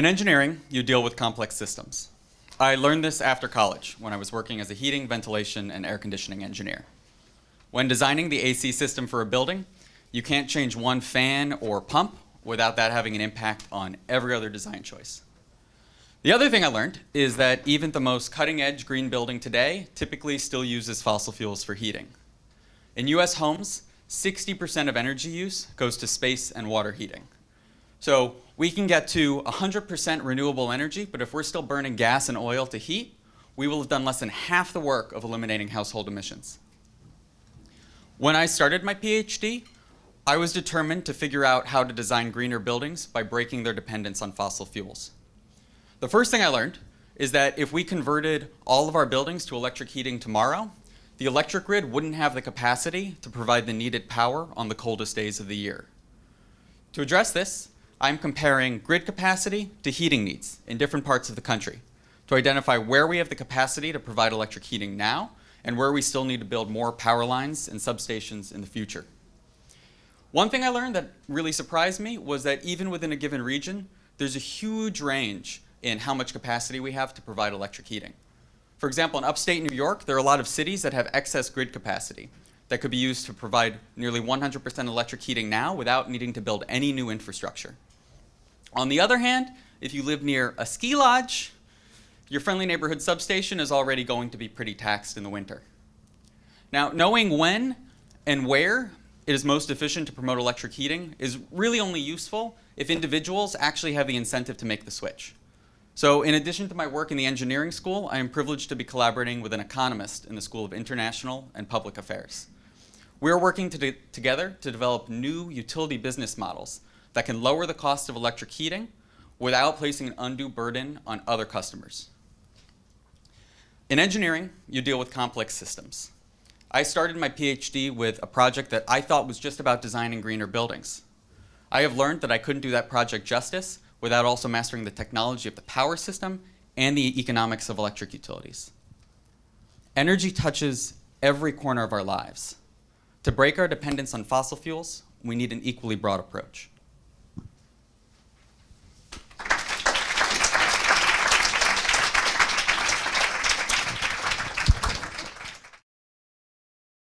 In engineering, you deal with complex systems. I learned this after college when I was working as a heating, ventilation, and air conditioning engineer. When designing the AC system for a building, you can't change one fan or pump without that having an impact on every other design choice. The other thing I learned is that even the most cutting-edge green building today typically still uses fossil fuels for heating. In US homes, 60% of energy use goes to space and water heating. So we can get to 100% renewable energy, but if we're still burning gas and oil to heat, we will have done less than half the work of eliminating household emissions. When I started my PhD, I was determined to figure out how to design greener buildings by breaking their dependence on fossil fuels. The first thing I learned is that if we converted all of our buildings to electric heating tomorrow, the electric grid wouldn't have the capacity to provide the needed power on the coldest days of the year. To address this, I'm comparing grid capacity to heating needs in different parts of the country to identify where we have the capacity to provide electric heating now and where we still need to build more power lines and substations in the future. One thing I learned that really surprised me was that even within a given region, there's a huge range in how much capacity we have to provide electric heating. For example, in upstate New York, there are a lot of cities that have excess grid capacity that could be used to provide nearly 100% electric heating now without needing to build any new infrastructure. On the other hand, if you live near a ski lodge, your friendly neighborhood substation is already going to be pretty taxed in the winter. Now, knowing when and where it is most efficient to promote electric heating is really only useful if individuals actually have the incentive to make the switch. So in addition to my work in the engineering school, I am privileged to be collaborating with an economist in the School of International and Public Affairs. We are working together to develop new utility business models that can lower the cost of electric heating without placing an undue burden on other customers. In engineering, you deal with complex systems. I started my PhD with a project that I thought was just about designing greener buildings. I have learned that I couldn't do that project justice without also mastering the technology of the power system and the economics of electric utilities. Energy touches every corner of our lives. To break our dependence on fossil fuels, we need an equally broad approach.